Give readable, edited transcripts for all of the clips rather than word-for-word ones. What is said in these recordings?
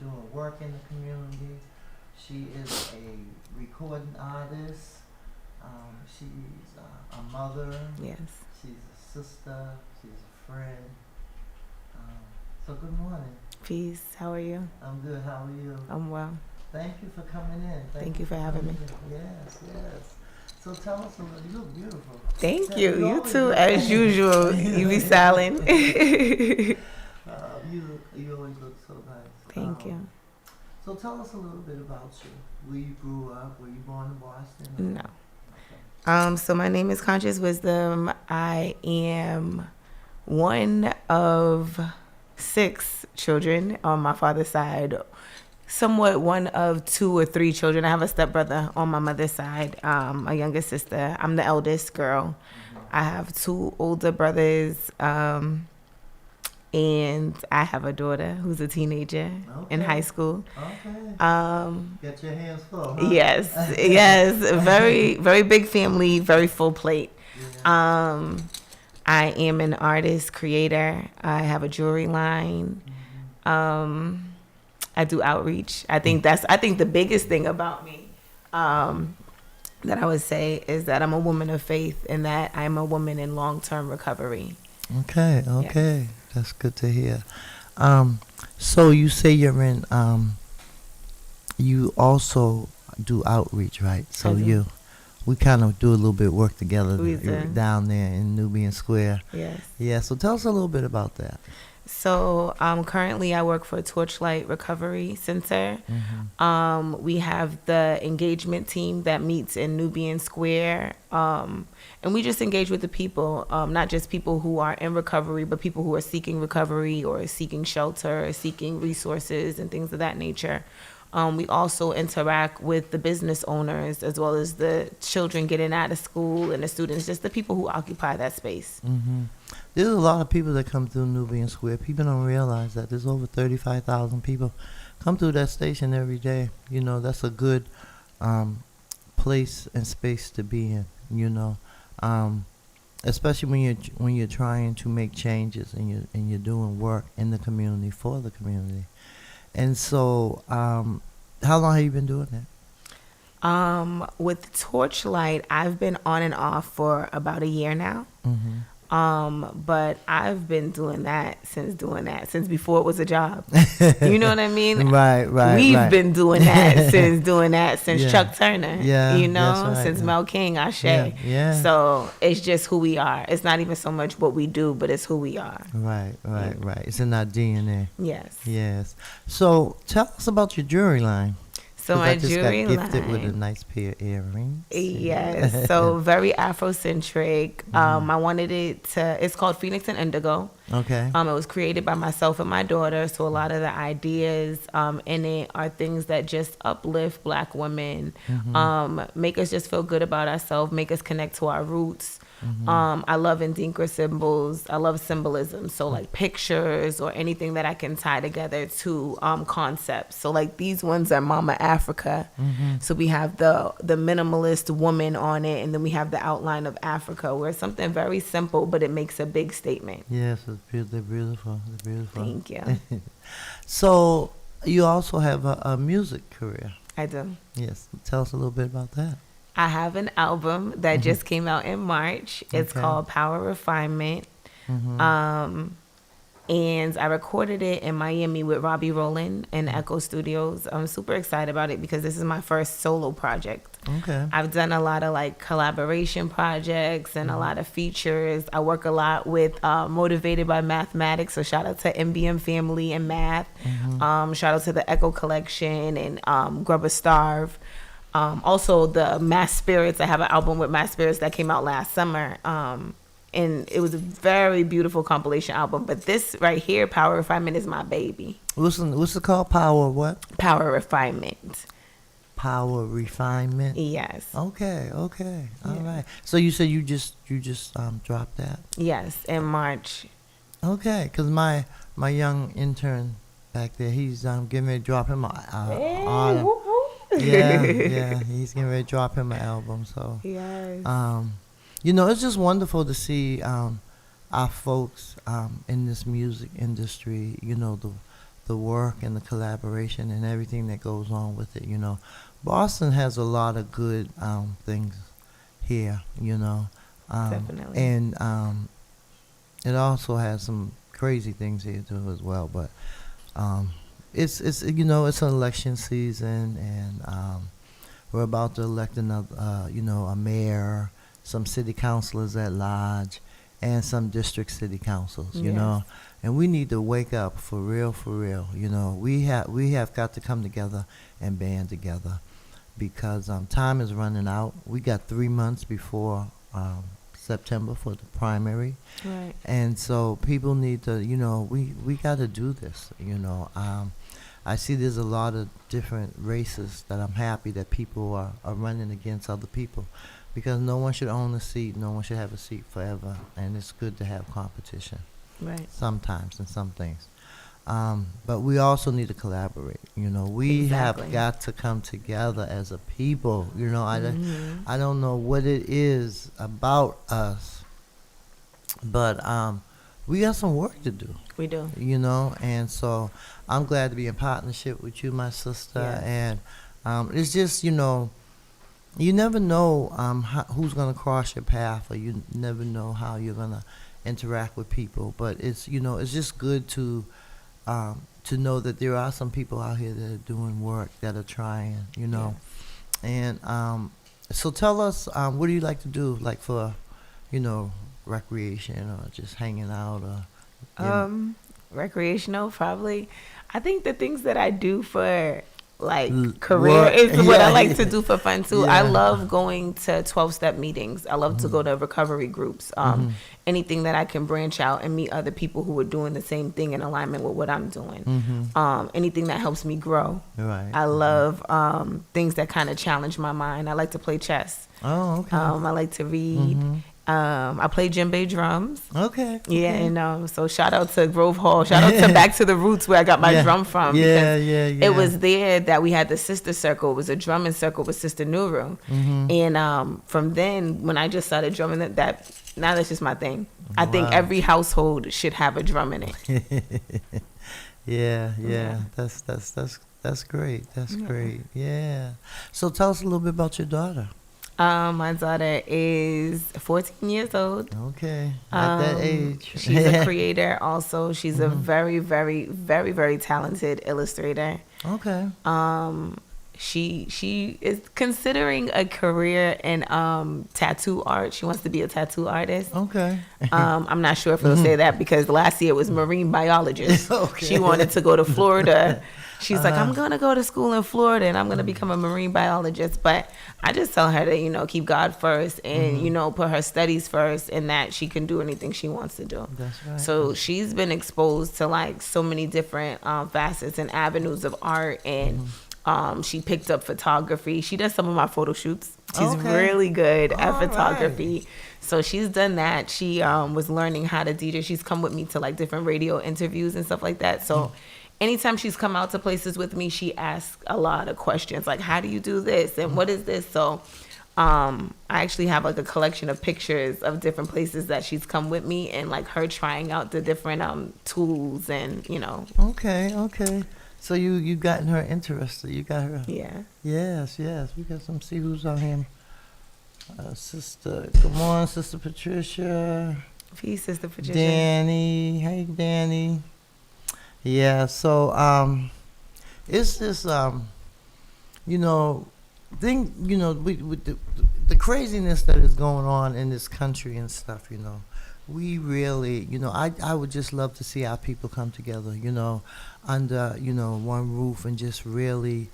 doing work in the community. She is a recording artist. She's a mother. Yes. She's a sister. She's a friend. So good morning. Peace. How are you? I'm good. How are you? I'm well. Thank you for coming in. Thank you for having me. Yes, yes. So tell us a little. You look beautiful. Thank you. You too, as usual. You be silent. You always look so nice. Thank you. So tell us a little bit about you. Where you grew up? Were you born in Boston? No. So my name is Conscious Wisdom. I am one of 6 children on my father's side. Somewhat one of 2 or 3 children. I have a stepbrother on my mother's side, a younger sister. I'm the eldest girl. I have 2 older brothers, and I have a daughter who's a teenager in high school. Okay. Get your hands full, huh? Yes, yes. Very, very big family, very full plate. Yeah. I am an artist, creator. I have a jewelry line. I do outreach. I think the biggest thing about me that I would say is that I'm a woman of faith and that I'm a woman in long-term recovery. Okay. Yes. That's good to hear. So you say you're in, you also do outreach, right? So we kind of do a little bit of work together down there in Nubian Square. Yes. Yeah, so tell us a little bit about that. So currently I work for Torchlight Recovery Center. Mm-hmm. We have the engagement team that meets in Nubian Square. And we just engage with the people, not just people who are in recovery, but people who are seeking recovery or seeking shelter, or seeking resources and things of that nature. We also interact with the business owners as well as the children getting out of school and the students, just the people who occupy that space. Mm-hmm. There's a lot of people that come through Nubian Square. People don't realize that there's over 35,000 people come through that station every day. You know, that's a good place and space to be in, you know. Especially when you're trying to make changes and you're doing work in the community for the community. And so, how long have you been doing that? With Torchlight, I've been on and off for about a year now. Mm-hmm. But I've been doing that since before it was a job. You know what I mean? Right. We've been doing that since Yeah. Chuck Turner. Yeah, You know, that's right, since yeah. Mel King, Ashe. Yeah. So it's just who we are. It's not even so much what we do, but it's who we are. Right. It's in our DNA. Yes. Yes. So tell us about your jewelry line. So my I just jewelry got gifted with a line. nice pair of earrings. Yes. So very Afrocentric. I wanted it to. It's called Phoenix and Indigo. Okay. It was created by myself and my daughter. So a lot of the ideas in it are things that just uplift Black women, make us just feel good about ourselves, make us connect to our roots. I love Indinkra symbols. I love symbolism. So like pictures or anything that I can tie together to concepts. So like these ones are Mama Africa. So we have the minimalist woman on it, and then we have the outline of Africa, where it's something very simple, but it makes a big statement. Yes, they're beautiful. They're beautiful. Thank you. So you also have a music career. I do. Yes. Tell us a little bit about that. I have an album that just came out in March. It's called Power Refinement. And I recorded it in Miami with Robbie Rowland in Echo Studios. I'm super excited about it because this is my first solo project. Okay. I've done a lot of like collaboration projects and a lot of features. I work a lot with Motivated by Mathematics. So shout out to MBM Family and Math. Shout out to the Echo Collection and Grubber Starve. Also the Mass Spirits. I have an album with Mass Spirits that came out last summer. And it was a very beautiful compilation album. But this right here, Power Refinement, is my baby. What's it called? Power what? Power Refinement. Power Refinement. Yes. Okay. All right. So you said you just dropped that. Yes, in March. Okay, because my young intern back there, he's getting ready to drop him on. Yeah, he's getting ready to drop him an album. So Yes. you know, it's just wonderful to see our folks in this music industry. You know, the work and the collaboration and everything that goes on with it. Boston has a lot of good things here. Definitely. And it also has some crazy things here too as well. But it's it's an election season, and we're about to elect another a mayor, some city councilors at large, and some district city councils. Yes. And we need to wake up for real, for real. We have got to come together and band together, because time is running out. We got 3 months before September for the primary. Right. And so people need to, we got to do this. I see there's a lot of different races that I'm happy that people are running against other people, because no one should own a seat. No one should have a seat forever. And it's good to have competition. Right. Sometimes in some things. But we also need to collaborate. We Exactly. have got to come together as a people. I don't know what it is about us, but we got some work to do. We do. And so I'm glad to be in partnership with you, my sister. Yes. And it's just, you never know who's going to cross your path, or you never know how you're going to interact with people. But it's, it's just good to know that there are some people out here that are doing work, that are trying, Yes. And so tell us, what do you like to do, like for, recreation, or just hanging out, or Recreational, probably. I think the things that I do for career work. is what I Yeah. like to do for fun too. Yeah. I love going to 12-step meetings. I love to go to recovery groups. Anything that I can branch out and meet other people who are doing the same thing in alignment with what I'm doing. Anything that helps me grow. Right. I love things that kind of challenge my mind. I like to play chess. Oh, okay. I like to read. I play djembe drums. Okay. Yeah, and so shout out to Grove Hall. Shout out to Back to the Roots, where I got my drum from. Yeah, because yeah. It was there that we had the sister circle. It was a drumming circle with Sister Nuru. And from then, when I just started drumming, now that's just my thing. I think every household should have a drum in it. Yeah. Yeah. That's great. That's great. Yeah. So tell us a little bit about your daughter. My daughter is 14 years old. Okay. At that age. She's a creator also. She's a very, very, very, very talented illustrator. Okay. She is considering a career in tattoo art. She wants to be a tattoo artist. Okay. I'm not sure if it'll say that, because last year it was marine biologist. Okay. She wanted to go to Florida. She's like, I'm going to go to school in Florida and I'm going to become a marine biologist. But I just tell her to, keep God first and, put her studies first, and that she can do anything she wants to do. That's right. So she's been exposed to so many different facets and avenues of art, and she picked up photography. She does some of my photo shoots. She's really good at photography. Right. So she's done that. She was learning how to DJ. She's come with me to different radio interviews and stuff like that. So anytime she's come out to places with me, she asks a lot of questions, like, how do you do this? And what is this? So I actually have a collection of pictures of different places that she's come with me, and her trying out the different tools and, Okay. So you gotten her interested. You got her. Yeah. Yes. We got some. See who's on here. Sister, come on, Sister Patricia. Peace, Sister Patricia. Danny. Hey, Danny. Yeah, so it's this thing, with the craziness that is going on in this country and stuff, we really, I would just love to see our people come together, under, one roof, and just really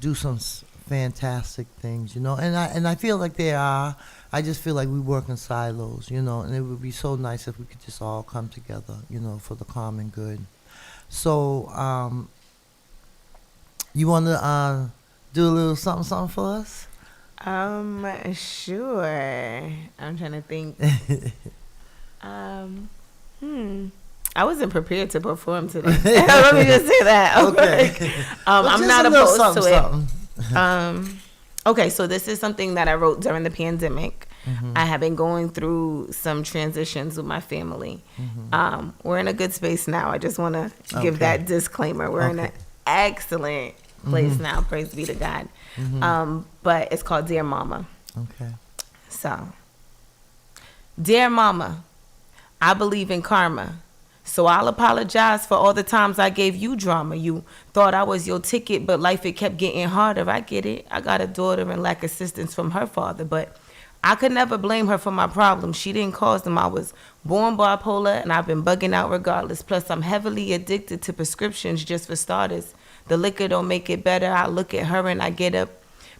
do some fantastic things, and I feel like they are. I just feel like we work in silos, and it would be so nice if we could just all come together, for the common good. So, you want to do a little something for us? Sure. I'm trying to think. I wasn't prepared to perform today. Let me just say that. Okay. I'm not opposed to it. Something. Okay, so this is something that I wrote during the pandemic. I have been going through some transitions with my family. We're in a good space now. I just want to give that disclaimer. We're in an excellent place now. Praise be to God. But it's called Dear Mama. Okay. So, Dear Mama, I believe in karma. So I'll apologize for all the times I gave you drama. You thought I was your ticket, but life, it kept getting harder. I get it. I got a daughter and lack assistance from her father, but I could never blame her for my problems. She didn't cause them. I was born bipolar, and I've been bugging out regardless. Plus, I'm heavily addicted to prescriptions, just for starters. The liquor don't make it better. I look at her and I get up,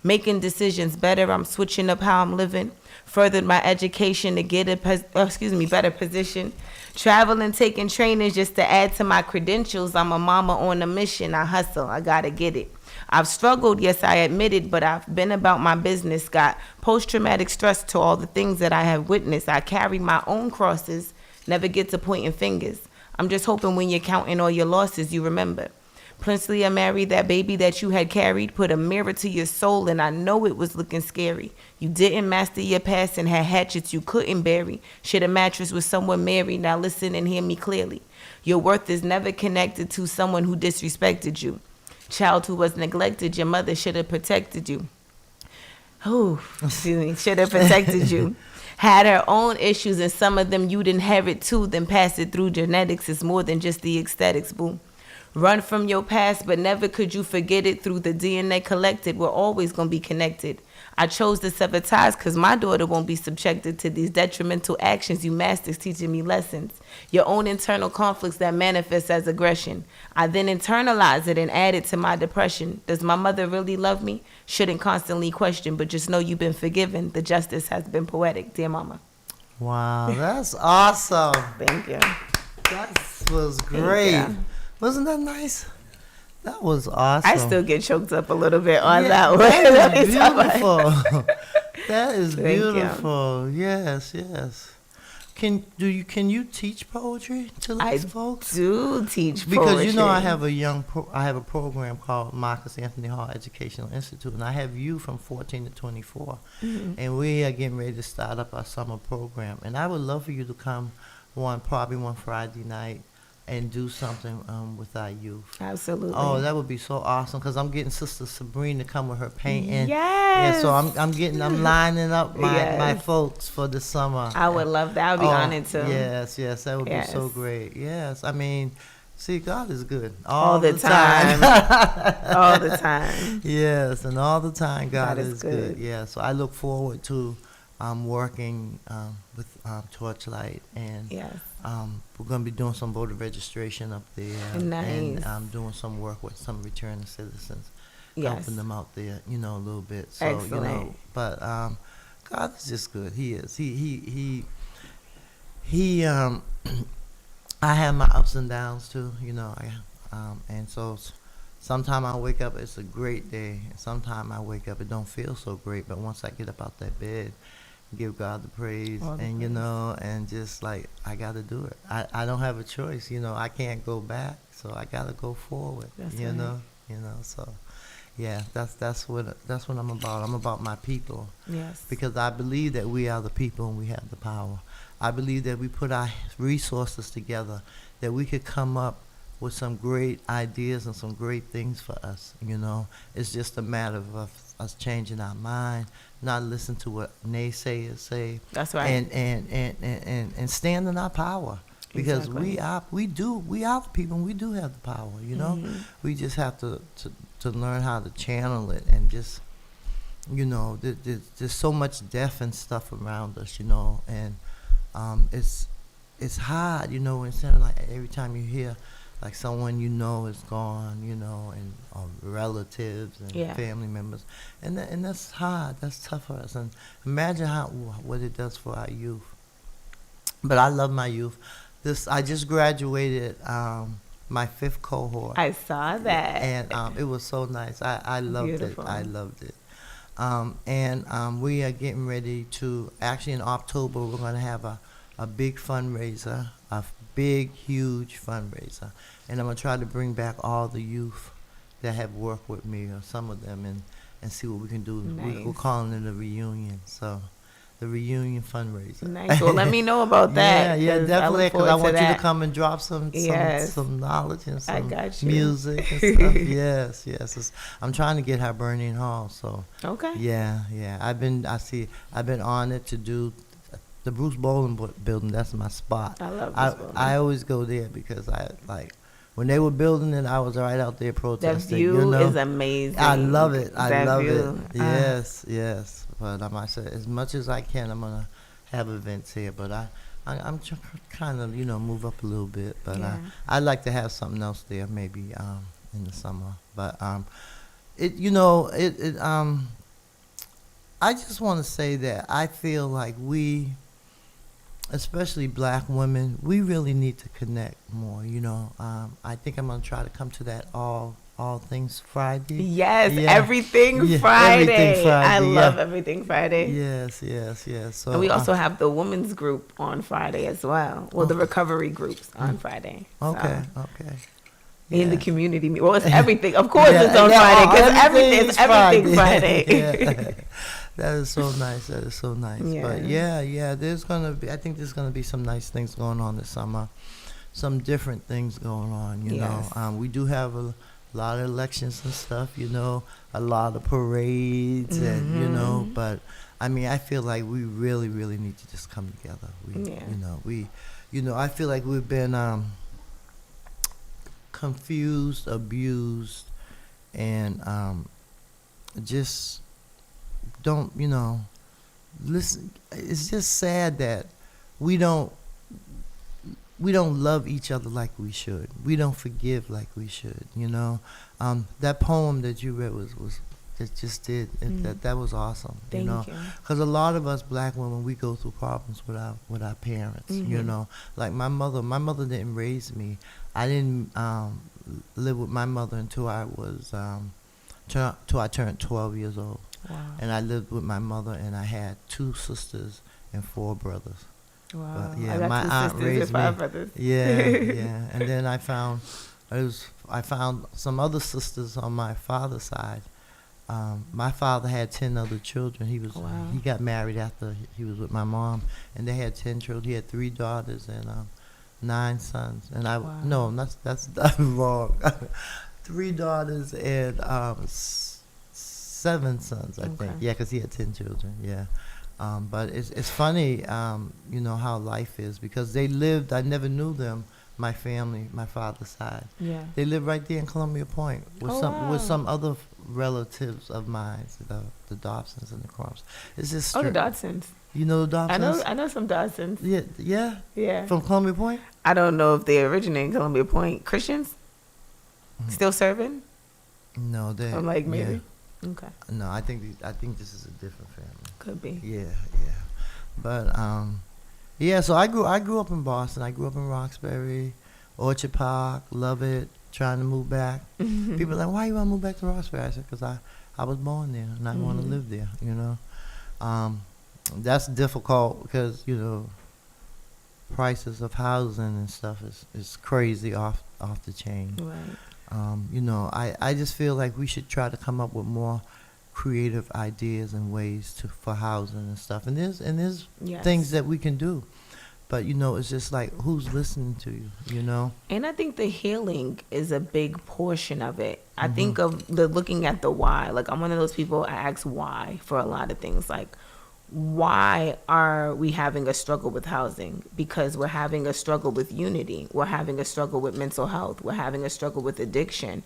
making decisions better. I'm switching up how I'm living. Furthered my education to get a better position. Traveling, taking trainings just to add to my credentials. I'm a mama on a mission. I hustle. I gotta get it. I've struggled, yes, I admit it, but I've been about my business. Got post-traumatic stress to all the things that I have witnessed. I carry my own crosses. Never get to pointing fingers. I'm just hoping when you're counting all your losses, you remember. Priscilla married that baby that you had carried, put a mirror to your soul, and I know it was looking scary. You didn't master your past and had hatchets you couldn't bury. Shared a mattress with someone married. Now listen and hear me clearly. Your worth is never connected to someone who disrespected you. Child who was neglected, your mother should have protected you. Should have protected you. Had her own issues, and some of them you'd inherit too, then pass it through genetics. It's more than just the aesthetics, boo. Run from your past, but never could you forget it. Through the DNA collected, we're always going to be connected. I chose to sever ties because my daughter won't be subjected to these detrimental actions. You masters teaching me lessons. Your own internal conflicts that manifest as aggression. I then internalize it and add it to my depression. Does my mother really love me? Shouldn't constantly question, but just know you've been forgiven. The justice has been poetic. Dear Mama. Wow, that's awesome. Thank you. That was great. Wasn't that nice? That was awesome. I still get choked up a little bit on that one. That is beautiful. That is Thank beautiful. Yes, yes. Can you teach poetry to these folks? I do teach because poetry. you know I have a program called Marcus Anthony Hall Educational Institute, and I have youth from 14 to 24, and we are getting ready to start up our summer program. And I would love for you to come probably one Friday night and do something with our youth. Absolutely. Oh, that would be so awesome, because I'm getting Sister Sabrina to come with her painting. Yes. Yeah, so I'm lining up my folks for the summer. I would love that. I would be honored to. Yes, that would be so great. Yes, I mean, see, God is good all the time. All the time. Yes, and all the time God is good. Yeah, so I look forward to working with Torchlight, and we're going to be doing some voter registration up there. Nice. And doing some work with some returning citizens, yes, helping them out there, a little bit. So, excellent. But God is just good. He is. He I have my ups and downs too, and so sometimes I wake up, it's a great day. Sometimes I wake up, it don't feel so great. But once I get up out that bed, give God the praise, and just like, I got to do it. I don't have a choice, I can't go back, so I got to go forward. That's So yeah, that's what I'm about. I'm about my people. Yes. Because I believe that we are the people and we have the power. I believe that we put our resources together, that we could come up with some great ideas and some great things for us. It's just a matter of us changing our mind, not listen to what naysayers say. That's right. And stand in our power, because we are the people, and we do have the power. We just have to learn how to channel it, and just there's so much death and stuff around us, and it's hard, when it's like every time you hear like someone is gone, and relatives and family members, and that's hard. That's tough for us. And imagine what it does for our youth. But I love my youth. I just graduated my 5th cohort. I saw that, and it was so nice. I loved Beautiful. it. I loved it. And we are getting ready to, actually in October, we're going to have a big fundraiser, a big, huge fundraiser. And I'm going to try to bring back all the youth that have worked with me, or some of them, and see what we can do. Nice. We're calling it a reunion. So the reunion fundraiser. Nice. Well, let me know about that. Yeah, definitely. Because I want you to come and drop some knowledge and I some got you. music and stuff. Yes. I'm trying to get Hibernian Hall. So okay. Yeah. I've been on it to do the Bruce Bowling building. That's my spot. I love Bruce Bowling. I always go there because I like. When they were building it, I was right out there protesting. The view is amazing. I love it. I love it. Yes. But I said, as much as I can, I'm gonna have events here. But I'm kind of move up a little bit. But I'd like to have something else there, maybe in the summer. But I just want to say that I feel like we, especially black women, we really need to connect more. I think I'm gonna try to come to that all things Friday. Yes, everything Friday. Everything Friday. I love everything Friday. Yes. So and we also have the women's group on Friday as well. Well, the recovery groups on Friday. Okay. In the community, well, it's everything. Of course, it's on Friday because everything Friday. Yeah. That is so nice. Yeah. But I think there's gonna be some nice things going on this summer, some different things going on. You know, we do have a lot of elections and stuff. A lot of parades and but I mean, I feel like we really, really need to just come together. I feel like we've been confused, abused, and just don't listen. It's just sad that we don't love each other like we should. We don't forgive like we should. That poem that you read was that was awesome. Thank you. Because a lot of us black women, we go through problems with our parents. Like my mother didn't raise me. I didn't live with my mother until I was till I turned 12 years old. Wow. And I lived with my mother, and I had 2 sisters and 4 brothers. Wow. But, I got my 2 aunt sisters raised and 5 me. brothers. Yeah. And then I found some other sisters on my father's side. My father had 10 other children. He got married after he was with my mom, and they had 10 children. He had 3 daughters and 9 sons. And that's wrong. 3 daughters and 7 sons, I think. Yeah, because he had 10 children. Yeah. But it's funny, how life is, because they lived. I never knew them. My family, my father's side. Yeah. They live right there in Columbia Point with some other relatives of mine, the Dobsons and the Crumps. It's just the Dodsons. You know the Dobsons? I know some Dodsons. Yeah. From Columbia Point? I don't know if they originate in Columbia Point. Christians? Mm-hmm. Still serving? No, they. I'm like maybe. Yeah. Okay. No, I think this is a different family. Could be. Yeah. But so I grew up in Boston. I grew up in Roxbury, Orchard Park, love it, trying to move back. People are like, why you want to move back to Roxbury? I said, because I was born there and I want to live there, That's difficult because, prices of housing and stuff is crazy off the chain. Right. I just feel like we should try to come up with more creative ideas and ways for housing and stuff. And there's things that we can do. But, it's just like, who's listening to you, And I think the healing is a big portion of it. I think of looking at the why. Like, I'm one of those people, I ask why for a lot of things. Like, why are we having a struggle with housing? Because we're having a struggle with unity. We're having a struggle with mental health. We're having a struggle with addiction.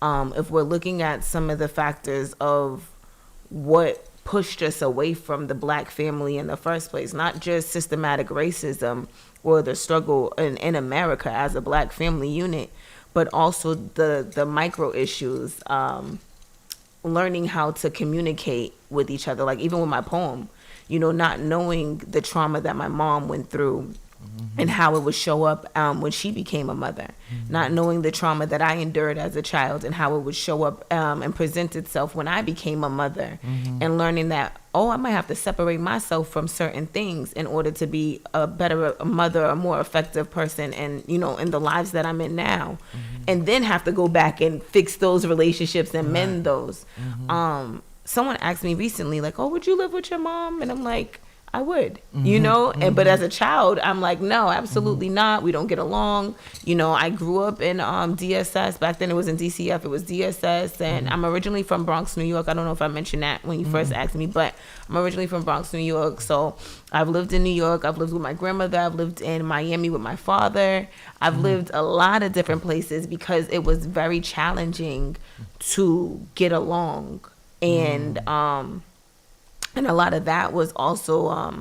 If we're looking at some of the factors of what pushed us away from the black family in the first place, not just systematic racism or the struggle in America as a black family unit, but also the micro issues, learning how to communicate with each other. Like even with my poem, not knowing the trauma that my mom went through and how it would show up when she became a mother, not knowing the trauma that I endured as a child and how it would show up and present itself when I became a mother, and learning that, I might have to separate myself from certain things in order to be a better mother, a more effective person, and, in the lives that I'm in now, and then have to go back and fix those relationships and mend those. Someone asked me recently, like, would you live with your mom? And I'm like, I would, but as a child, I'm like, no, absolutely not. We don't get along. I grew up in DSS. Back then it was in DCF. It was DSS. And I'm originally from Bronx, New York. I don't know if I mentioned that when you first asked me, but I'm originally from Bronx, New York. So I've lived in New York. I've lived with my grandmother. I've lived in Miami with my father. I've lived a lot of different places because it was very challenging to get along. And a lot of that was also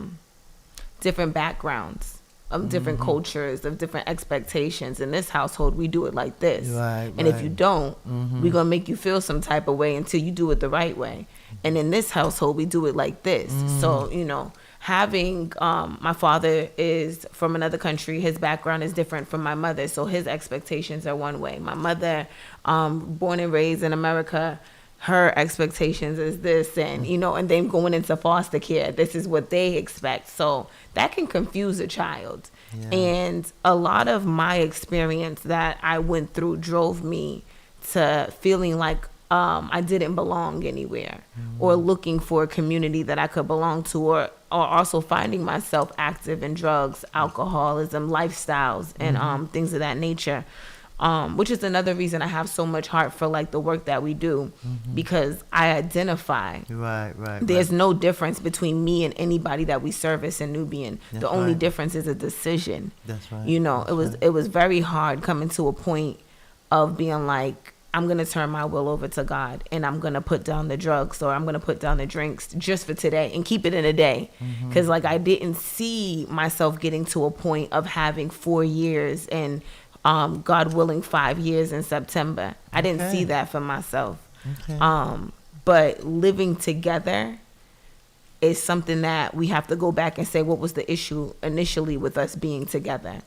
different backgrounds of different cultures, of different expectations. In this household, we do it like this. And if you don't, we're going to make you feel some type of way until you do it the right way. And in this household, we do it like this. So, having my father is from another country. His background is different from my mother. So his expectations are one way. My mother, born and raised in America, her expectations is this, and and then going into foster care, this is what they expect. So that can confuse a child. And a lot of my experience that I went through drove me to feeling like I didn't belong anywhere, or looking for a community that I could belong to, or also finding myself active in drugs, alcoholism, lifestyles, and things of that nature. Which is another reason I have so much heart for like the work that we do, because I identify. There's no difference between me and anybody that we service in Nubian. The only difference is a decision. That's right. It was very hard coming to a point of being like, I'm going to turn my will over to God, and I'm going to put down the drugs, or I'm going to put down the drinks just for today and keep it in a day. Because like I didn't see myself getting to a point of having 4 years and God willing 5 years in September. I didn't see that for myself. But living together is something that we have to go back and say, what was the issue initially with us being together?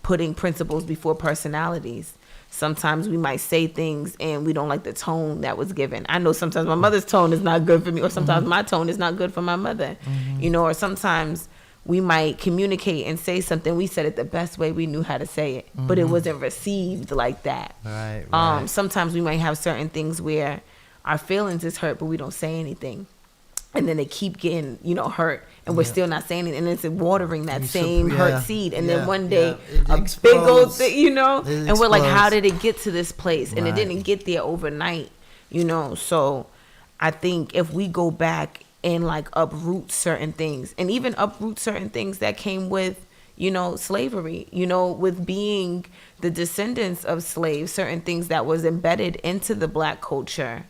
Putting principles before personalities. Sometimes we might say things and we don't like the tone that was given. I know sometimes my mother's tone is not good for me, or sometimes my tone is not good for my mother. Or sometimes we might communicate and say something. We said it the best way we knew how to say it, but it wasn't received like that. Sometimes we might have certain things where our feelings is hurt, but we don't say anything. And then they keep getting, hurt, and we're still not saying it. And it's watering that same hurt seed. And then one day, a big old thing, and we're like, how did it get to this place? And it didn't get there overnight, So I think if we go back and like uproot certain things, and even uproot certain things that came with, slavery, with being the descendants of slaves, certain things that was embedded into the Black culture,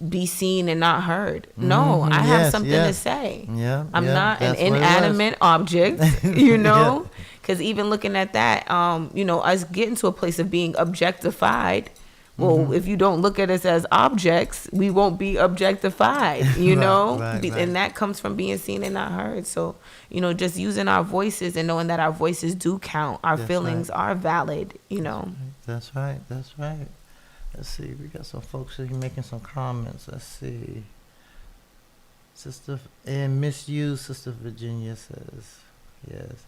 be seen and not heard. No, I have something to say. I'm not an inanimate object, because even looking at that, us getting to a place of being objectified. Well, if you don't look at us as objects, we won't be objectified, and that comes from being seen and not heard. So, just using our voices and knowing that our voices do count, our feelings are valid, That's right. Let's see, we got some folks here making some comments. Let's see. Sister and Misuse, Sister Virginia says, yes.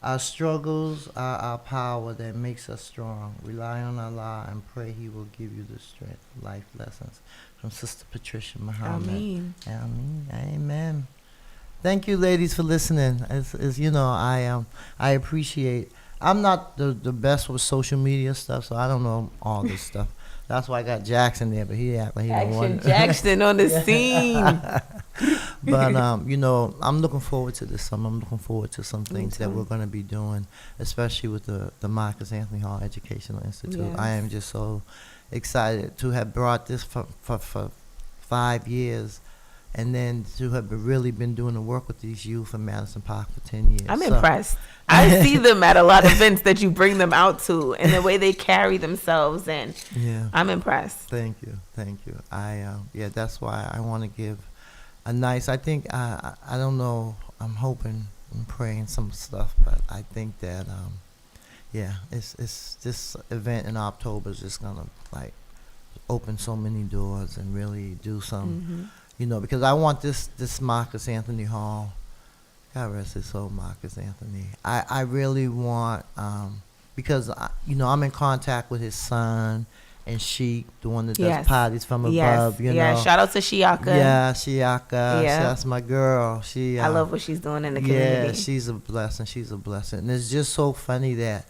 Our struggles are our power that makes us strong. Rely on Allah and pray He will give you the strength. Life lessons from Sister Patricia Muhammad. Amen. Thank you, ladies, for listening. I appreciate. I'm not the best with social media stuff, so I don't know all this stuff. That's why I got Jackson there, but he act like he don't want Jackson on the scene. But I'm looking forward to this summer. I'm looking forward to some things that we're going to be doing, especially with the Marcus Anthony Hall Educational Institute. Yes. I am just so excited to have brought this for 5 years, and then to have really been doing the work with these youth in Madison Park for 10 years. I'm impressed. I see them at a lot of events that you bring them out to, and the way they carry themselves, and I'm impressed. Thank you. That's why I want to give a nice, I think, I don't know, I'm hoping and praying some stuff, but I think that, it's this event in October is just going to, like, open so many doors and really do some, because I want this Marcus Anthony Hall, God rest his soul, Marcus Anthony. I really want, because, I'm in contact with his son and She, the one that does Yes. Parties from Yes. Above. You Yeah. know. Shout out to Shiaka. Yeah, Shiaka. Yeah. That's my girl. She. I love what she's doing in the Yeah, community. she's a blessing. She's a blessing. And it's just so funny that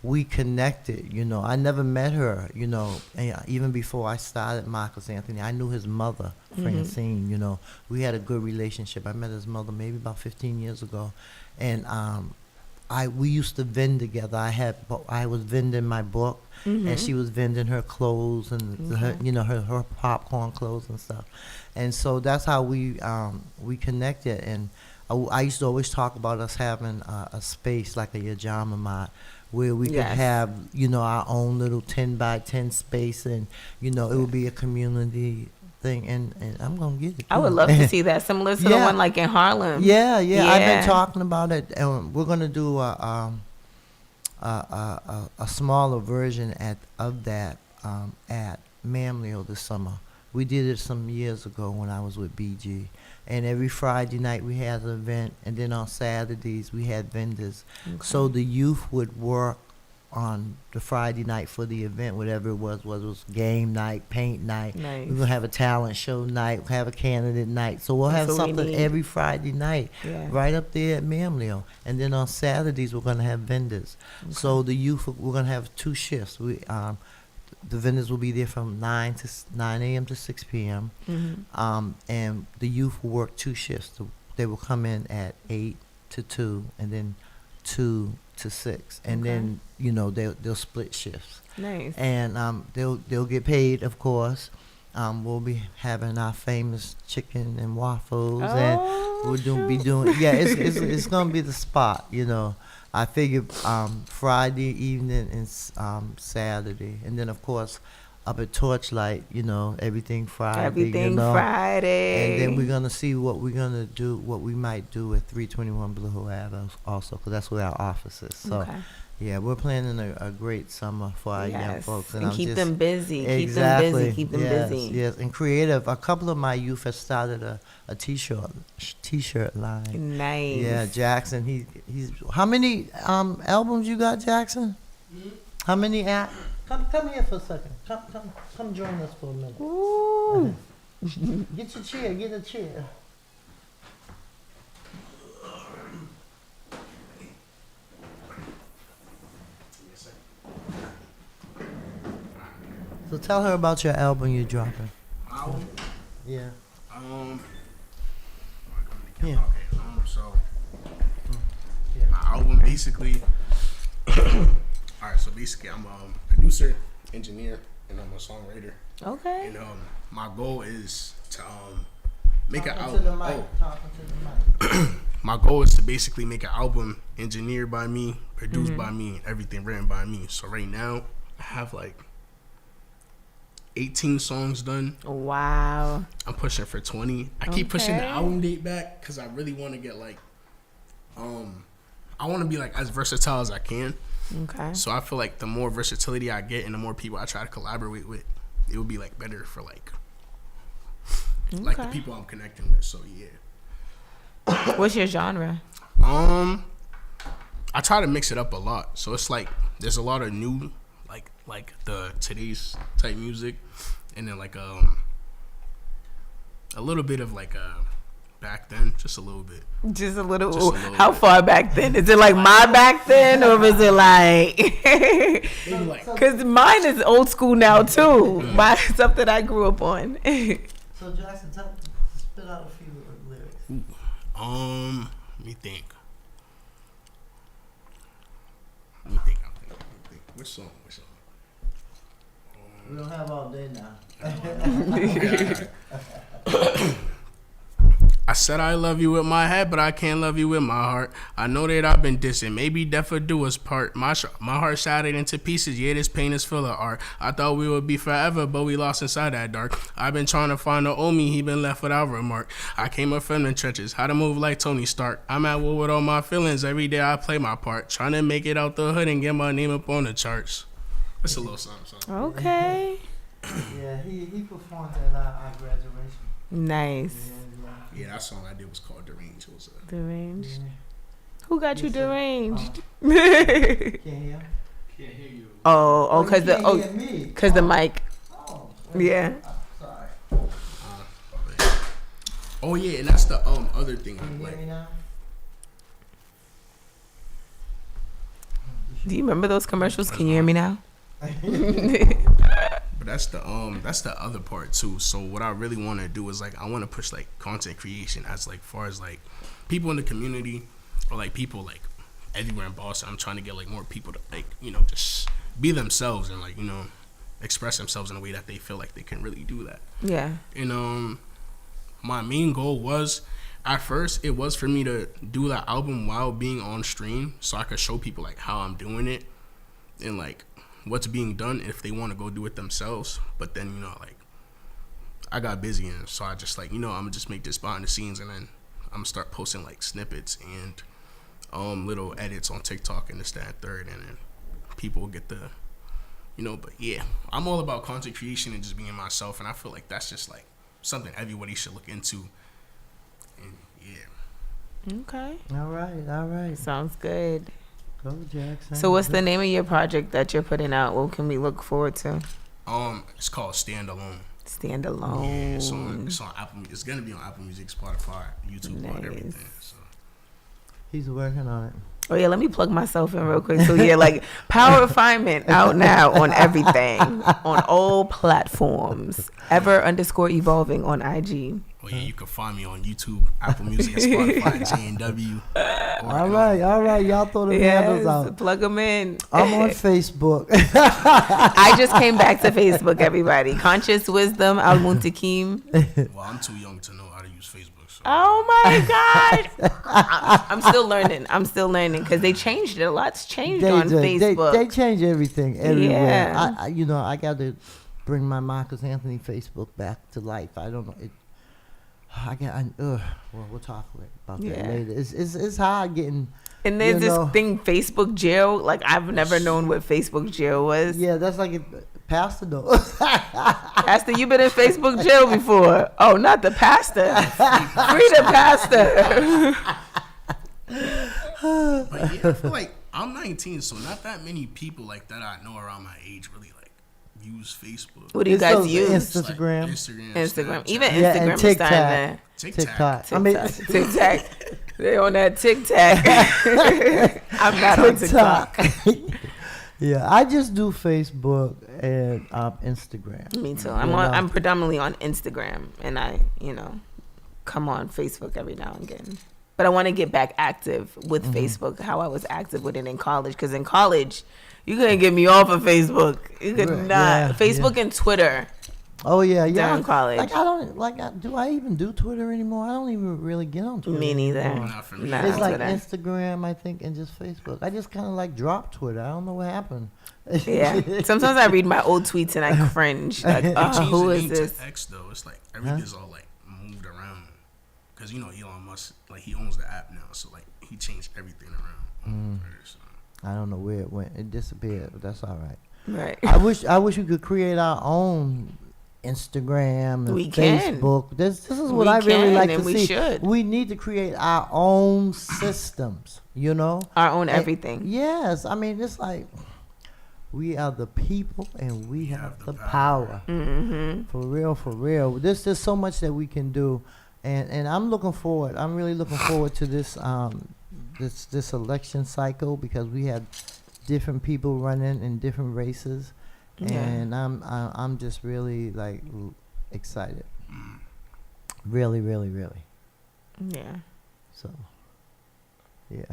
we connected. You know, I never met her. You know, and even before I started Marcus Anthony, I knew his mother, Francine. You know, we had a good relationship. I met his mother maybe about 15 years ago, and we used to vend together. I was vending my book, and she was vending her clothes and her, you know, her popcorn clothes and stuff. And so that's how we connected. And I used to always talk about us having a space like a Yajama Mart where we could have, you know, our own little 10 by 10 space, and you know, it would be a community thing. And I'm gonna get it. I would love to see that, similar to the one like in Harlem. Yeah. I've been talking about it, and we're gonna do a smaller version of that at Mamleo this summer. We did it some years ago when I was with BG, and every Friday night we had an event, and then on Saturdays we had vendors. So the youth would work on the Friday night for the event, whatever it was game night, paint night. Nice. We're gonna have a talent show night, we'll have a candidate night. So we'll have something every Friday night right up there at Mamleo. And then on Saturdays we're gonna have vendors. So the youth, we're gonna have 2 shifts. The vendors will be there from 9 a.m. to 6 p.m. And the youth will work 2 shifts. They will come in at 8 to 2, and then 2 to 6, and then you know they'll split shifts. Nice. And they'll get paid, of course. We'll be having our famous chicken and waffles, and we'll be doing. Yeah, it's gonna be the spot, you know. I figured Friday evening and Saturday, and then of course up at Torchlight, you know, everything Friday. You know? Friday. And then we're gonna see what we're gonna do, what we might do at 321 Blue Hill Ave also, because that's where our office is. So. Yeah, we're planning a great summer for our young folks, and keep them busy. Keep them busy. Yes, and creative. A couple of my youth have started a t-shirt line. Nice. Yeah, Jackson. He's. How many albums you got, Jackson? How many? Come here for a second. Come join us for a minute. Ooh. Get your chair. Get a chair. So tell her about your album you're dropping. Album? Yeah. Yeah. Okay. My album basically. All right. So basically, I'm a producer, engineer, and I'm a songwriter. Okay. And my goal is to make an Talking album. to the mic. My goal is to basically make an album engineered by me, produced by me, everything written by me. So right now, I have like 18 songs done. Wow. I'm pushing for 20. I keep pushing the album date back because I really want to get like, I want to be like as versatile as I can. Okay. So I feel like the more versatility I get and the more people I try to collaborate with, it would be like better for like the people I'm connecting with. So yeah. What's your genre? I try to mix it up a lot. So it's like there's a lot of new like the today's type music, and then like a little bit of like back then, just a little bit. Just a little. How far back then? Is it like my back then, or is it like? Maybe like. Because mine is old school now too. My stuff that I grew up on. So Jackson, spit out a few lyrics. Let me think. Which song? We don't have all day now. I said I love you with my head, but I can't love you with my heart. I know that I've been dissing, maybe death will do us part. My heart shattered into pieces, yeah, this pain is full of art. I thought we would be forever, but we lost inside that dark. I've been trying to find the old me, he been left without remark. I came up from the trenches, how to move like Tony Stark. I'm at war with all my feelings, every day I play my part. Trying to make it out the hood and get my name up on the charts. That's a little something. Okay. Yeah, he performed at our graduation. Nice. Yeah, that song I did was called Deranged. It was Deranged. Who got you deranged? Can you hear? Can't hear you. Cause you the can't hear me. cause the mic. Oh, Yeah. sorry. Oh yeah, and that's the other thing. Can you Like, hear me now? Do you remember those commercials? Can you hear me now? but that's the other part too. So what I really want to do is like I want to push like content creation as like far as like people in the community or like people like everywhere in Boston. I'm trying to get like more people to like just be themselves and like express themselves in a way that they feel like they can really do that. Yeah. And my main goal was at first it was for me to do the album while being on stream so I could show people like how I'm doing it and like what's being done if they want to go do it themselves. But then like I got busy and so I just like I'm gonna just make this behind the scenes and then I'm gonna start posting like snippets and little edits on TikTok and this, that, and third, and then people will get the but yeah, I'm all about content creation and just being myself, and I feel like that's just like something everybody should look into. And yeah. Okay. All right. Sounds good. Go, Jackson. So what's the name of your project that you're putting out? What can we look forward to? It's called Standalone. Standalone. Yeah, it's on Apple. It's gonna be on Apple Music, Spotify, YouTube, and everything. So He's working on it. Oh yeah, let me plug myself in real quick. So yeah, like Power Refinement out now on everything, on all platforms. Ever_evolving on IG. Oh yeah, you can find me on YouTube, Apple Music, and Spotify, JNW. All right. Y'all throw the handles out. Plug them in. I'm on Facebook. I just came back to Facebook, everybody. Conscious Wisdom, Al Muntakim. Well, I'm too young to know how to use Facebook. So. Oh my God. I'm still learning because they changed it. A lot's changed on Facebook. They change everything everywhere. Yeah. I got to bring my Marcus Anthony Facebook back to life. I don't know. Well, we'll talk about that later. It's hard getting. And there's this thing, Facebook jail. Like I've never known what Facebook jail was. Yeah, that's like Pastor knows. Pastor, you been in Facebook jail before? Oh, not the pastor. Free the pastor. But yeah, I feel like I'm 19, so not that many people like that I know around my age really like use Facebook. What do you guys use? Instagram. Like Instagram. Even Yeah, Instagram and is starting TikTok. TikTok. They on that TikTok. I'm not on TikTok. Yeah, I just do Facebook and Instagram. Me too. I'm predominantly on Instagram, and I come on Facebook every now and again. But I want to get back active with Facebook, how I was active with it in college. Because in college, you couldn't get me off of Facebook. You could not. Yeah, Facebook and Twitter. Oh yeah. During college. Like I don't do I even do Twitter anymore? I don't even really get on Twitter. Me neither. anymore. Not for me. Nah. It's like Twitter. Instagram, I think, and just Facebook. I just kind of like dropped Twitter. I don't know what happened. Yeah. Sometimes I read my old tweets and I cringe. Like, They changed who the is name this? to X though. It's like everything's all like moved around because Elon Musk, like he owns the app now, so like he changed everything around on Twitter. So. I don't know where it went. It disappeared, but that's all right. Right. I wish we could create our own Instagram and We can. Facebook. This is what We I really can, like and to we see. should. We need to create our own systems, Our own everything. Yes, I mean it's like we are the people and we have the power. Mm-hmm. For real. There's so much that we can do, and I'm looking forward. I'm really looking forward to this this election cycle because we had different people running in different races. Yeah. And I'm just really like excited, really. Yeah. So, yeah.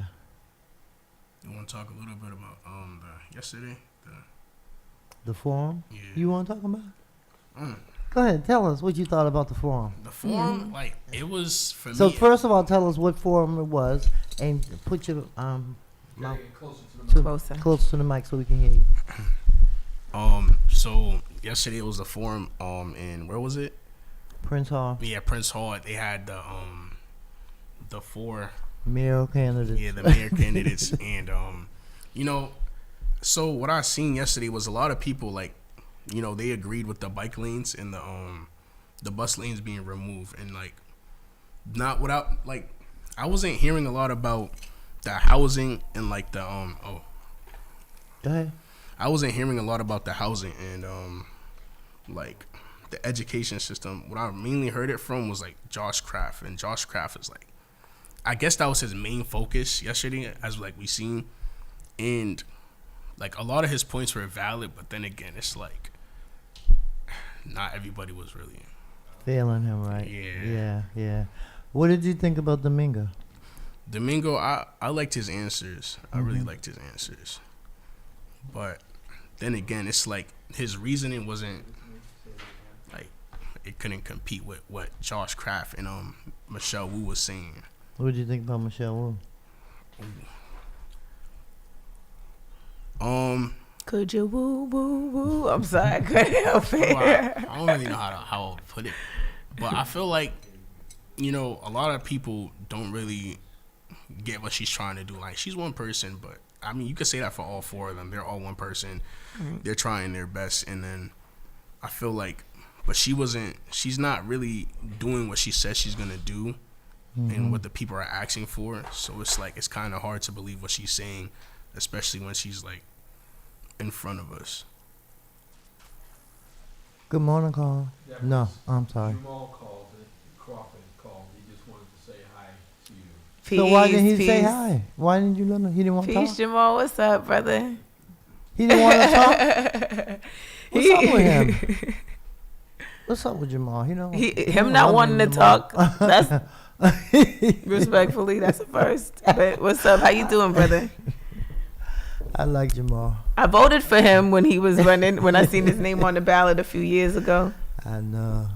You want to talk a little bit about yesterday? The forum. Yeah. You want to talk about? Mm. Go ahead. Tell us what you thought about the forum. The forum, like it was for So me. first of all, tell us what forum it was, and put your mouth close to the mic so we can hear you. So yesterday it was the forum. And where was it? Prince Hall. Yeah, Prince Hall. They had the four Mayor candidates. Yeah, the mayor candidates, and so what I seen yesterday was a lot of people like, they agreed with the bike lanes and the bus lanes being removed, and like, not without like, I wasn't hearing a lot about the housing and like the Go ahead. I wasn't hearing a lot about the housing and like the education system. What I mainly heard it from was like Josh Kraft, and Josh Kraft is like, I guess that was his main focus yesterday, as like we seen, and like a lot of his points were valid, but then again, it's like not everybody was really feeling him, right? Yeah. What did you think about Domingo? Domingo, I liked his answers. I really liked his answers, but then again, it's like his reasoning wasn't like, it couldn't compete with what Josh Kraft and Michelle Wu was saying. What did you think about Michelle Wu? Could you woo woo woo? I'm sorry, I couldn't help it. Well, I don't really know how to put it, but I feel like, you know, a lot of people don't really get what she's trying to do. Like, she's one person, but I mean, you could say that for all four of them. They're all one person. They're trying their best, and then I feel like, but she's not really doing what she says she's gonna do, and what the people are asking for. So it's like, it's kind of hard to believe what she's saying, especially when she's like in front of us. Good morning, Carl. No, I'm sorry. Jamal called, Crawford called. He just wanted to say hi to you. Peace, So why didn't he peace. say hi? Why didn't you let him? He didn't want to Peace, talk? Jamal. What's up, brother? He didn't want to talk? What's up with him? What's up with Jamal? He don't. Him not wanting to talk. That's respectfully, that's a first. But what's up? How you doing, brother? I like Jamal. I voted for him when he was running. When I seen his name on the ballot a few years ago. I know.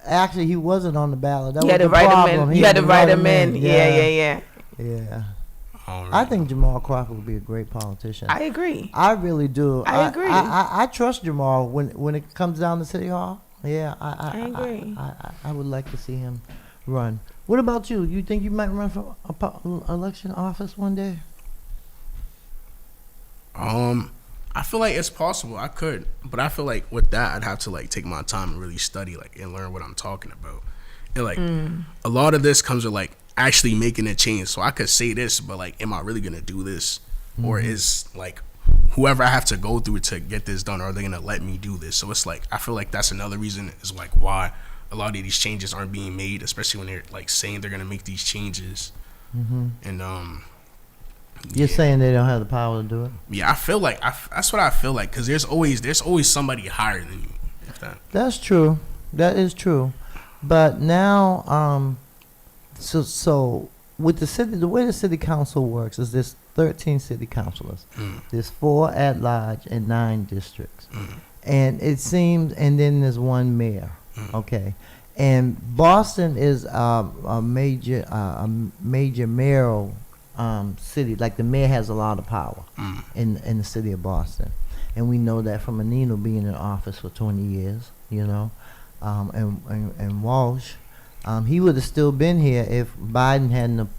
Actually, he wasn't on the ballot. That You was had to the write problem. him in. He You had had to write him in. Yeah. Yeah. I I think Jamal Crawford would be a great politician. I agree. I really do. I agree. I trust Jamal when it comes down to City Hall. Yeah, I agree. I would like to see him run. What about you? You think you might run for election office one day? I feel like it's possible. I could, but I feel like with that, I'd have to like take my time and really study, like, and learn what I'm talking about. And like a lot of this comes with like actually making a change. So I could say this, but like, am I really gonna do this, or is like whoever I have to go through to get this done, are they gonna let me do this? So it's like, I feel like that's another reason is like why a lot of these changes aren't being made, especially when they're like saying they're gonna make these changes. And You're saying they don't have the power to do it? yeah, I feel like that's what I feel like, because there's always somebody higher than you. If that. That's true. That is true. But now, so with the city, the way the city council works is there's 13 city councilors. There's 4 at large and 9 districts, and it seems, and then there's 1 mayor. Okay, and Boston is a major mayoral city. Like, the mayor has a lot of power in the city of Boston, and we know that from Anino being in office for 20 years. You know, and Walsh, he would have still been here if Biden hadn't have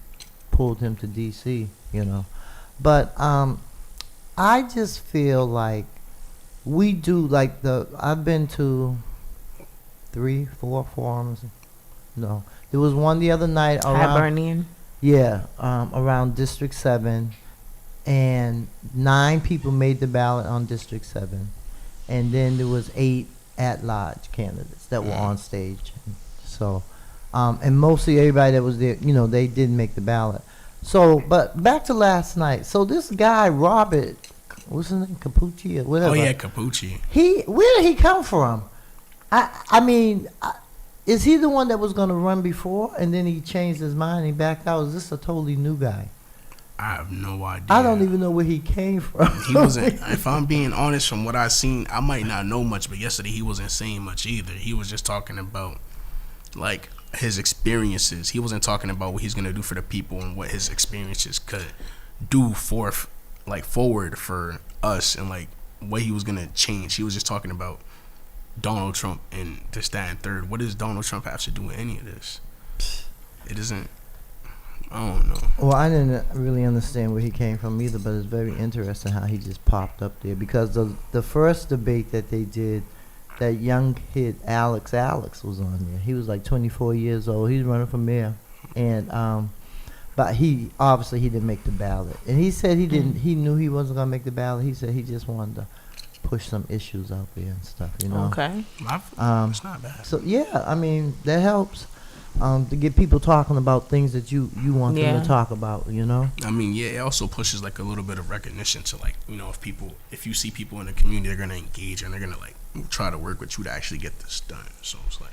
pulled him to D.C. You know, but I just feel like we do, like, I've been to 3-4 forums. No, there was one the other night around Hibernian. around District 7, and 9 people made the ballot on District 7, and then there was 8 at-large candidates that were on stage. So, and mostly everybody that was there, you know, they didn't make the ballot. So, but back to last night. So this guy, Robert, what's his name, Capucci or whatever. Oh yeah, Capucci. Where did he come from? I mean, is he the one that was going to run before, and then he changed his mind and he backed out? Is this a totally new guy? I have no idea. I don't even know where he came from. He wasn't. If I'm being honest, from what I've seen, I might not know much, but yesterday he wasn't saying much either. He was just talking about like his experiences. He wasn't talking about what he's gonna do for the people and what his experiences could do forward for us, and like what he was gonna change. He was just talking about Donald Trump and this, that, and third. What does Donald Trump have to do with any of this? It isn't. I don't know. Well, I didn't really understand where he came from either, but it's very interesting how he just popped up there, because the first debate that they did, that young kid Alex was on there. He was like 24 years old. He's running for mayor, and but he obviously he didn't make the ballot, and he said he didn't. He knew he wasn't gonna make the ballot. He said he just wanted to push some issues out there and stuff, you know. Okay. It's not bad. So yeah, I mean that helps to get people talking about things that you want them Yeah. to talk about, you know. I mean, yeah, it also pushes like a little bit of recognition to like, you know, if you see people in the community, they're gonna engage and they're gonna like try to work with you to actually get this done. So it's like,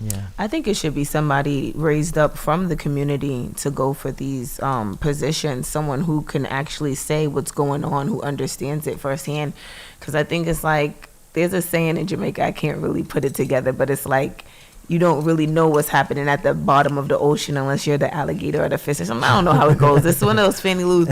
Yeah. I think it should be somebody raised up from the community to go for these positions, someone who can actually say what's going on, who understands it firsthand. Because I think it's like, there's a saying in Jamaica, I can't really put it together, but it's like, you don't really know what's happening at the bottom of the ocean unless you're the alligator or the fish or something. I don't know how it goes. It's one of those Fanny Lou's.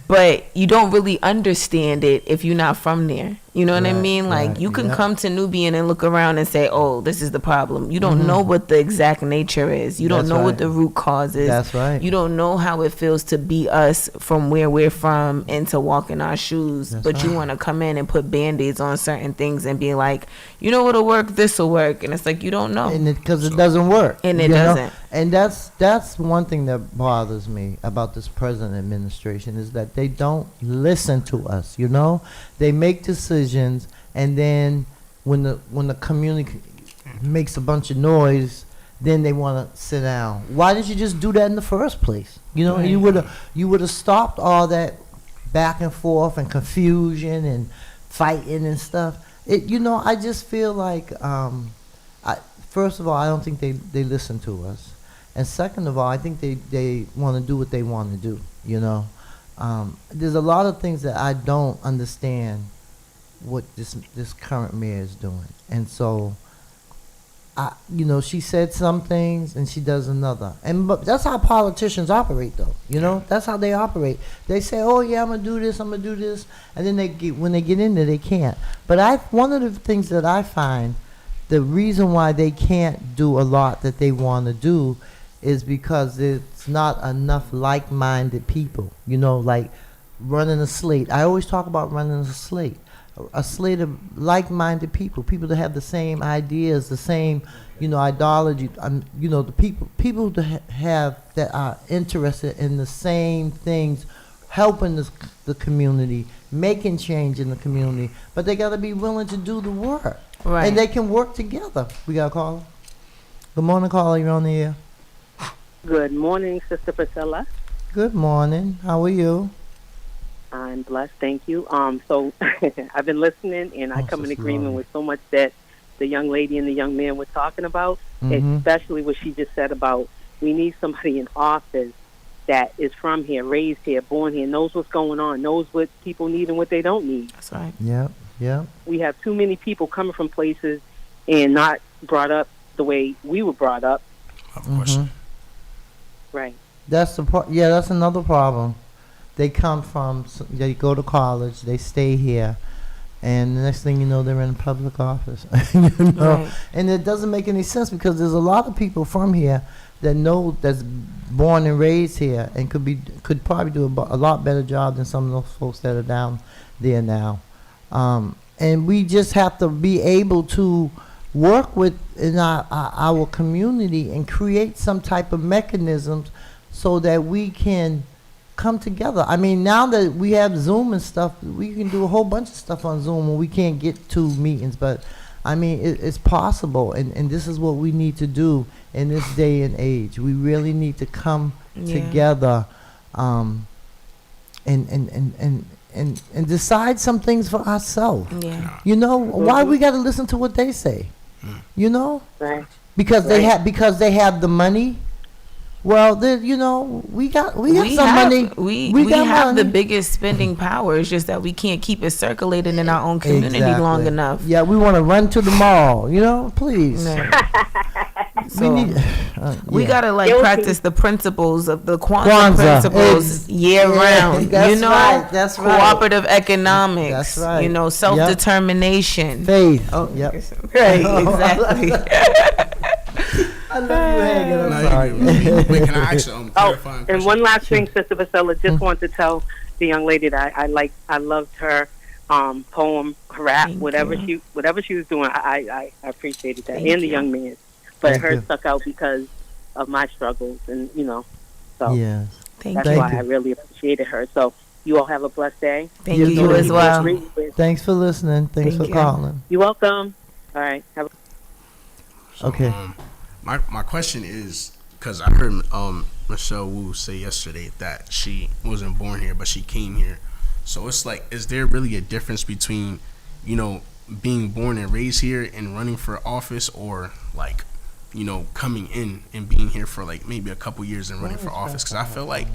But you don't really understand it if you're not from there. You know what I Right, mean? Like, right, you can yeah. come to Nubian and look around and say, oh, this is the problem. You don't know what the exact nature is. You don't That's know what right. the root cause is. That's right. You don't know how it feels to be us from where we're from and to walk in our shoes. That's But you right. want to come in and put Band-Aids on certain things and be like, you know what'll work, this'll work. And it's like, you don't know. And because it doesn't work. And it you know? doesn't. And that's one thing that bothers me about this present administration is that they don't listen to us, you know? They make decisions, and then when the community makes a bunch of noise, then they want to sit down. Why did you just do that in the first place? You know, Right. you would have stopped all that back and forth and confusion and fighting and stuff. You know, I just feel like first of all, I don't think they listen to us. And second of all, I think they want to do what they want to do, you know. There's a lot of things that I don't understand what this current mayor is doing. And so, you know, she said some things and she does another. But that's how politicians operate, though, you know. That's how they operate. They say, oh, yeah, I'm going to do this, and then when they get in there, they can't. But one of the things that I find, the reason why they can't do a lot that they want to do is because it's not enough like-minded people, you know, like running a slate. I always talk about running a slate of like-minded people that have the same ideas, the same, you know, ideology, you know, the people that are interested in the same things, helping the community, making change in the community, but they got to be willing to do the work. Right. And they can work together. We got a caller. Good morning, caller. You're on the air. Good morning, Sister Priscilla. Good morning. How are you? I'm blessed, thank you. So I've been listening, and I come in Sister agreement Laurie. with so much that the young lady and the young man were talking about, Mhm. especially what she just said about we need somebody in office that is from here, raised here, born here, knows what's going on, knows what people need and what they don't need. That's right. Yep. Yep. We have too many people coming from places and not brought up the way we were brought up. of course. Mhm. Right. That's the part. Yeah, that's another problem. They come from, they go to college, they stay here, and the next thing you know, they're in public office. You know, Right. and it doesn't make any sense because there's a lot of people from here that's born and raised here and could probably do a lot better job than some of those folks that are down there now. And we just have to be able to work in our community and create some type of mechanisms so that we can come together. I mean, now that we have Zoom and stuff, we can do a whole bunch of stuff on Zoom when we can't get to meetings. But I mean, it's possible, and this is what we need to do in this day and age. We really need to come together, and decide some things for ourselves. Yeah. You know, why we got to listen to what they say? You know, Right. because they have the money. Well, you know, we got some money. We got have the money. biggest spending power. It's just that we can't keep it circulating in our own community long Exactly. enough. Yeah, we want to run to the mall. You know, please. Right. We So, need. we yeah. gotta like Guilty. practice the principles of the Kwanzaa Kwanzaa. principles year round. That's You know, right, that's right. cooperative economics. That's right. You know, self-determination. Faith. Oh, Yep. right, exactly. I love you hanging. I'm Now, sorry. Wait, can I ask Oh, clarifying and question? one last thing, Sister Priscilla, just wanted to tell the young lady that I loved her poem, her rap, Thank whatever you. she was doing. I appreciated that, Thank and the you. young man. But Thank hers you. stuck out because of my struggles, and so Yes. Thank that's you. why I really appreciated her. So you all have a blessed day. Thank you, You you too. as well. Agree with- Thanks for listening. Thanks Thank for you. calling. You're welcome. All right. Have a So, Okay. My question is, because I heard Michelle Wu say yesterday that she wasn't born here, but she came here. So it's like, is there really a difference between, being born and raised here and running for office, or like, coming in and being here for like maybe a couple years and running for office? Because I feel like,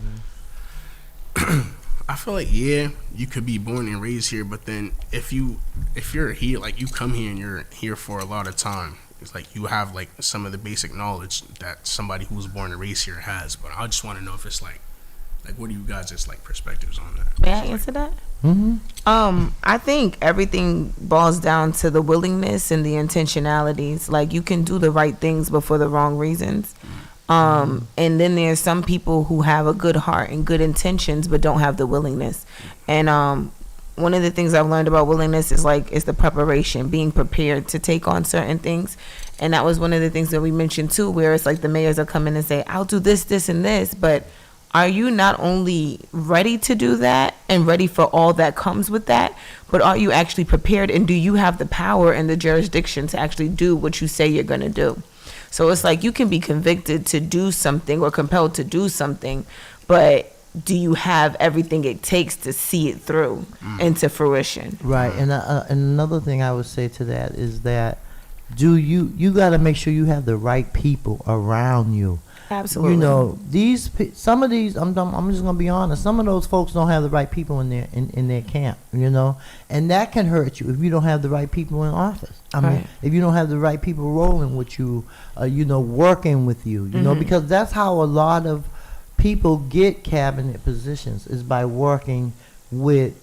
yeah, you could be born and raised here, but then if you're here, like you come here and you're here for a lot of time, it's like you have like some of the basic knowledge that somebody who was born and raised here has. But I just want to know if it's like what are you guys' like perspectives on that? May I answer that? I think everything boils down to the willingness and the intentionalities. Like, you can do the right things but for the wrong reasons. And then there's some people who have a good heart and good intentions but don't have the willingness. And one of the things I've learned about willingness is the preparation, being prepared to take on certain things. And that was one of the things that we mentioned too, where it's like the mayors will come in and say, I'll do this, this, and this, but are you not only ready to do that and ready for all that comes with that, but are you actually prepared, and do you have the power and the jurisdiction to actually do what you say you're going to do? So it's like you can be convicted to do something or compelled to do something, but do you have everything it takes to see it through into fruition? Right. And another thing I would say to that is that you got to make sure you have the right people around you. Absolutely. Some of these, I'm just gonna be honest. Some of those folks don't have the right people in their camp, and that can hurt you if you don't have the right people in office. I mean, Right. if you don't have the right people rolling with you, working with you, because that's how a lot of people get cabinet positions, is by working with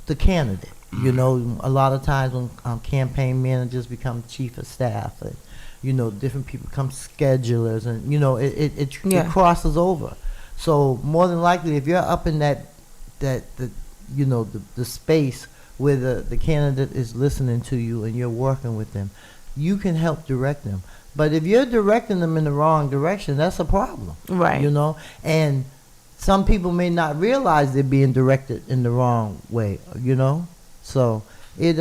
the candidate. A lot of times when campaign managers become chief of staff, and different people become schedulers, and it crosses over. So more than likely, if you're up in the space where the candidate is listening to you and you're working with them, you can help direct them. But if you're directing them in the wrong direction, that's a problem. Right. And some people may not realize they're being directed in the wrong way. So it's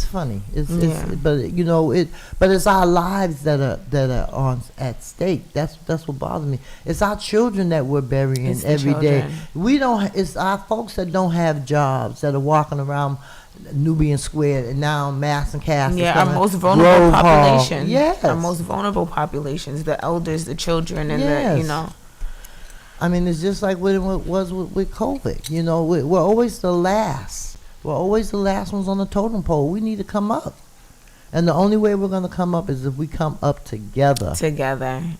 funny. But it's our lives that are at stake. That's what bothers me. It's our children that we're burying It's the every day. children. It's our folks that don't have jobs that are walking around Nubian Square and now Mass and Cass. Yeah, our most vulnerable population. Yes. Our most vulnerable populations, the elders, the children, and Yes. I mean, it's just like what it was with COVID. We're always the last. We're always the last ones on the totem pole. We need to come up. And the only way we're going to come up is if we come up together.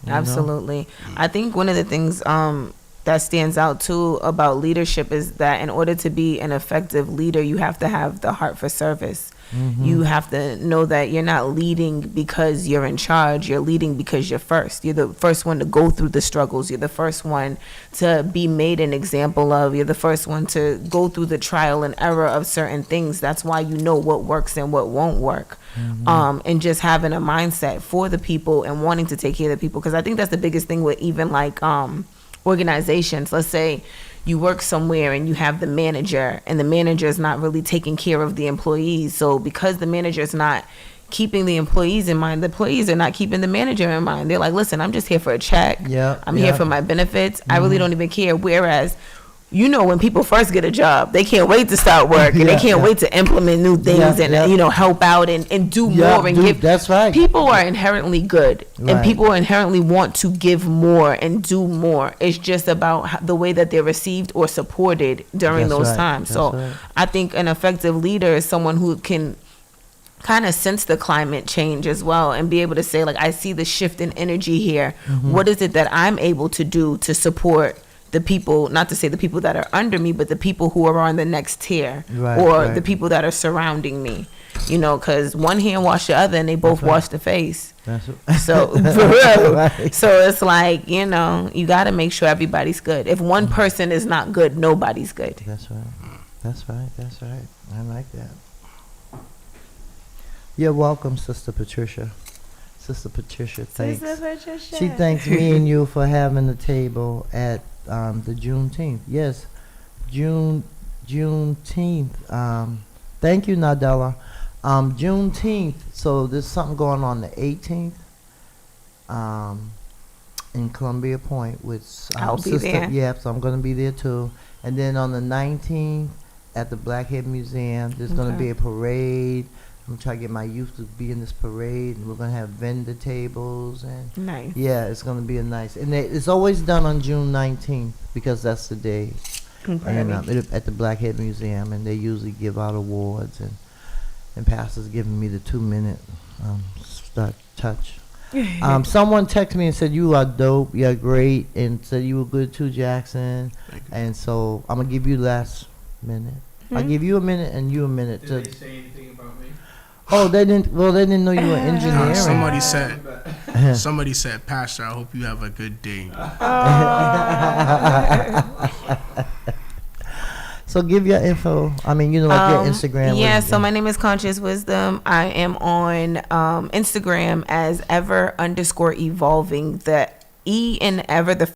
Absolutely. I think one of the things that stands out too about leadership is that in order to be an effective leader, you have to have the heart for service. You have to know that you're not leading because you're in charge. You're leading because you're first. You're the first one to go through the struggles. You're the first one to be made an example of. You're the first one to go through the trial and error of certain things. That's why you know what works and what won't work. And just having a mindset for the people and wanting to take care of the people. Because I think that's the biggest thing with even organizations. Let's say you work somewhere and you have the manager, and the manager is not really taking care of the employees. So because the manager is not keeping the employees in mind, the employees are not keeping the manager in mind. They're like, listen, I'm just here for a check. I'm here for my benefits. I really don't even care. Whereas, when people first get a job, they can't wait to start work, and they can't wait to implement new things and help out and do more and give. That's right. People are inherently good, and people inherently want to give more and do more. It's just about the way that they're received or supported during those times. So I think an effective leader is someone who can kind of sense the climate change as well and be able to say, like, I see the shift in energy here. What is it that I'm able to do to support the people, not to say the people that are under me, but the people who are on the next tier, the people that are surrounding me, because one hand wash the other and they both wash the face. So for real. So it's like, you got to make sure everybody's good. If one person is not good, nobody's good. That's right. I like that. You're welcome, Sister Patricia. Sister Patricia thanks. Sister Patricia. She thanks me and you for having the table at the Juneteenth. Yes, Juneteenth. Thank you, Nadella. Juneteenth. So there's something going on the 18th. In Columbia Point with I'll be there. Yep, so I'm going to be there too. And then on the 19th at the Blackhead Museum, there's going to Okay. be a parade. I'm going to try to get my youth to be in this parade. And we're going to have vendor tables. And Nice. yeah, it's going to be a nice. And it's always done on June 19th because that's the day. Okay. And at the Blackhead Museum. And they usually give out awards. And Pastor's giving me the 2-minute touch. Someone texted me and said, you are dope, you're great, and said you were good too, Jackson. Thank you. And so I'm going to give you last minute. I'll give you a minute and you a minute. Did they say anything about me? Oh, they didn't know you were engineering. Somebody said, Pastor, I hope you have a good day. So give your info. I mean, your Instagram. Yeah, so my name is Conscious Wisdom. I am on Instagram as ever_evolving. The E in ever, the